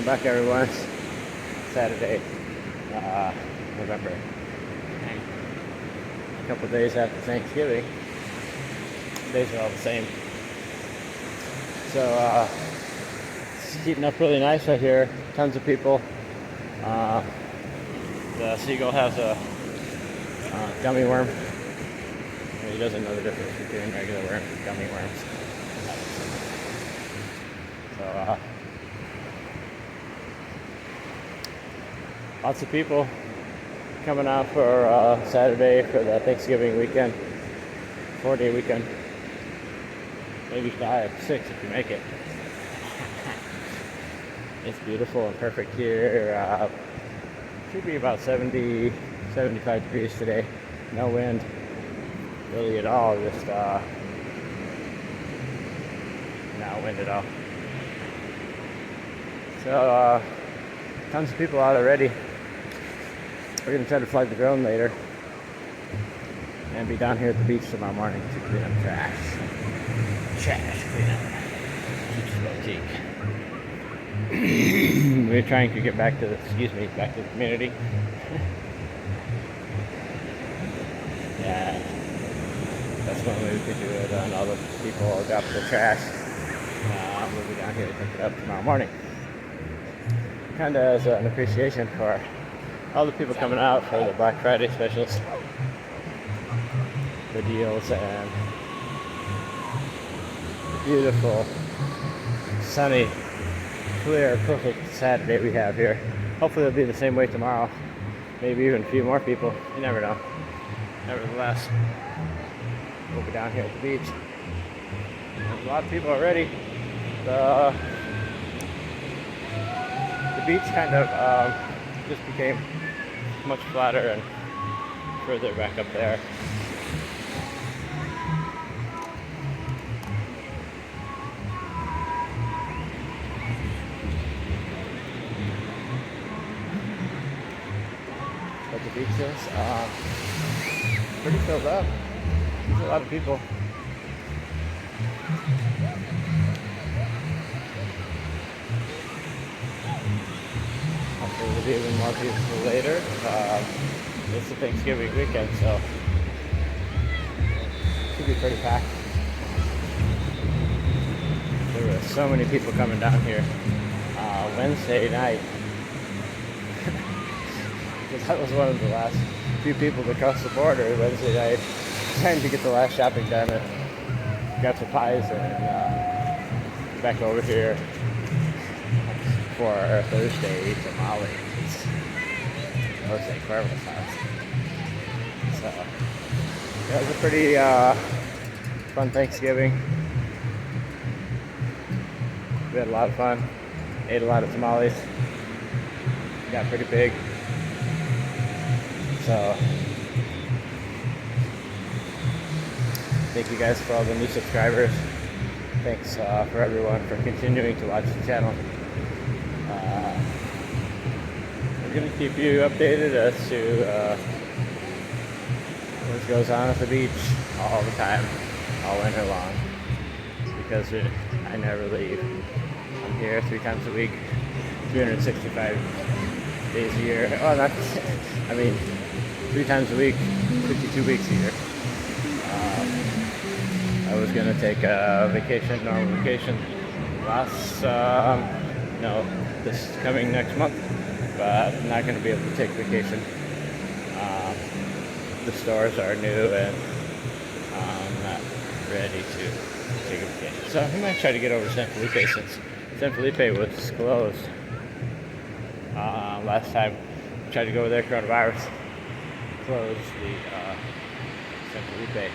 Welcome back, everyone. It's Saturday, November. A couple days after Thanksgiving. Days are all the same. So it's heating up really nice right here. Tons of people. The seagull has a gummy worm. He doesn't know the difference between regular worms and gummy worms. So lots of people coming out for Saturday for the Thanksgiving weekend, 4-day weekend, maybe 5, 6 if you make it. It's beautiful and perfect here. Should be about 70, 75 degrees today. No wind really at all, just no wind at all. So tons of people out already. We're going to try to fly the drone later and be down here at the beach tomorrow morning to clean up trash. Clean up. We're trying to get back to the community. Yeah, that's one way we could do it on all the people who drop the trash. We'll be down here to pick it up tomorrow morning. Kind of as an appreciation for all the people coming out for the Black Friday specials, the deals, and the beautiful, sunny, clear, perfect Saturday we have here. Hopefully it'll be the same way tomorrow. Maybe even a few more people. You never know. Nevertheless, we'll be down here at the beach. There's a lot of people already. The beach kind of just became much flatter and further back up there. But the beach is pretty filled up. There's a lot of people. Hopefully there'll be even more people later. It's the Thanksgiving weekend, so it should be pretty packed. There were so many people coming down here Wednesday night. Because that was one of the last few people to cross the border Wednesday night, trying to get the last shopping done and got some pies and back over here for Thursday tamales. Jose Cuervo's house. So it was a pretty fun Thanksgiving. We had a lot of fun. Ate a lot of tamales. Got pretty big. So thank you guys for all the new subscribers. Thanks for everyone for continuing to watch the channel. We're going to keep you updated as to what goes on at the beach all the time, all winter long, because I never leave. I'm here 3 times a week, 365 days a year. Well, not, I mean, 3 times a week, 52 weeks a year. I was going to take a vacation, normal vacation, this coming next month, but I'm not going to be able to take vacation. The stores are new and I'm not ready to take a vacation. So I might try to get over to San Felipe since San Felipe was closed. Last time I tried to go over there, coronavirus closed the San Felipe.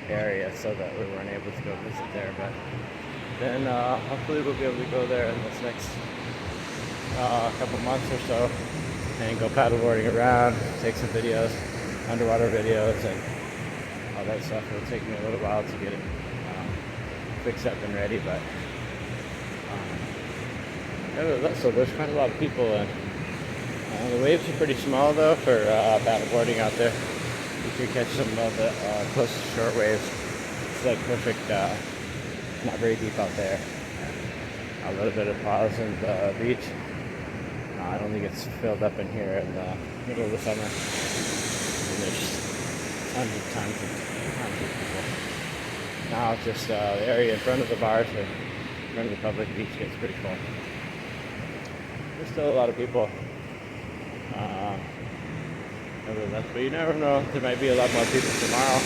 Area, so that we weren't able to go visit there, but then hopefully we'll be able to go there in this next couple months or so and go paddleboarding around, take some videos, underwater videos and all that stuff. It'll take me a little while to get it fixed up and ready, but so there's quite a lot of people and the waves are pretty small though for paddleboarding out there. You You catch some of the closest short waves. It's like perfect, not very deep out there. A little bit of pause in the beach. I don't think it's filled up in here in the middle of the summer. And there's tons of people. Now it's just the area in front of the bars or in front of the public beach gets pretty full. There's still a lot of people. Nevertheless, but you never know. There might be a lot more people tomorrow.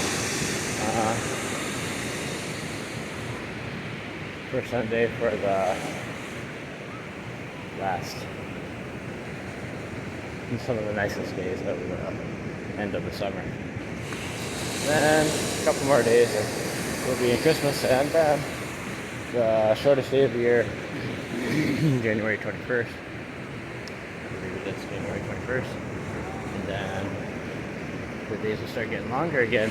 For Sunday for the last and some of the nicest days of the end of the summer. Then a couple more days we'll be in Christmas, and the shortest day of the year, January 21st. I believe it's January 21st. And then the days will start getting longer again.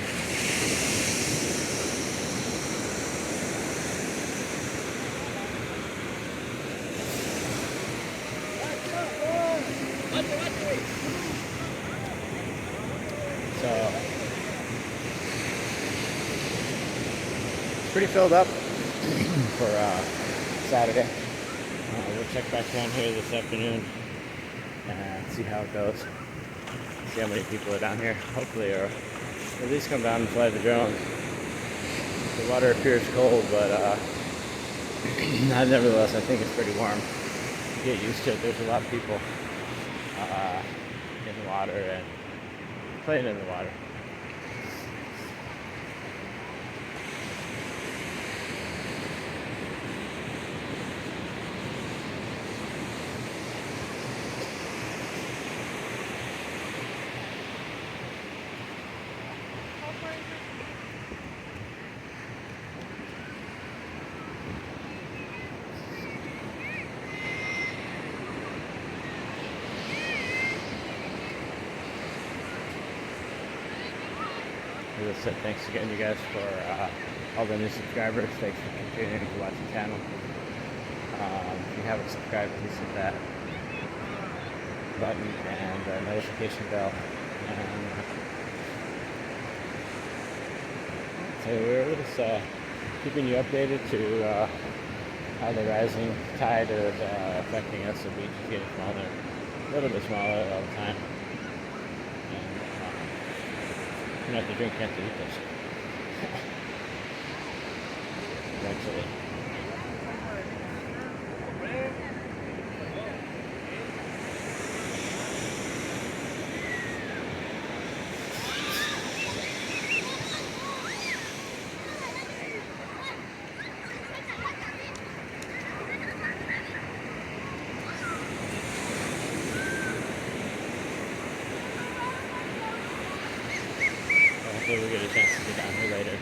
So it's pretty filled up for Saturday. We'll check back down here this afternoon and see how it goes. See how many people are down here. Hopefully, or at least come down and fly the drone. The water appears cold, but nevertheless, I think it's pretty warm. Get used to it. There's a lot of people in the water and playing in the water. As I said, thanks again, you guys, for all the new subscribers. Thanks for continuing to watch the channel. If you haven't subscribed, please hit that button and the notification bell. And so we're just keeping you updated to how the rising tide is affecting us. The beach is getting smaller, a little bit smaller all the time. You don't have to drink, you have to eat this. Eventually. Hopefully we'll get a chance to get down here later.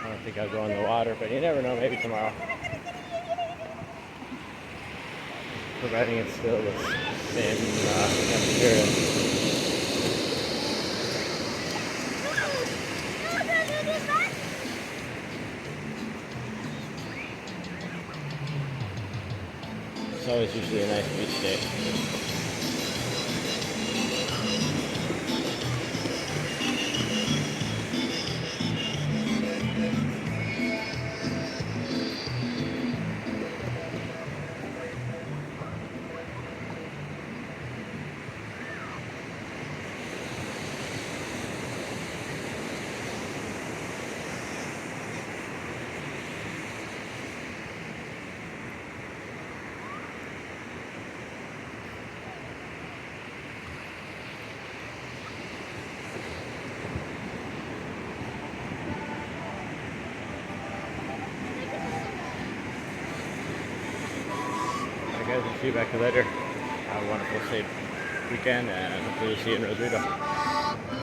I don't think I'll go in the water, but you never know, maybe tomorrow. Providing it's still the same temperature. It's always usually a nice beach day. Guys, we'll see you back later. Have a wonderful, safe weekend, and hopefully we'll see you in Rosarito.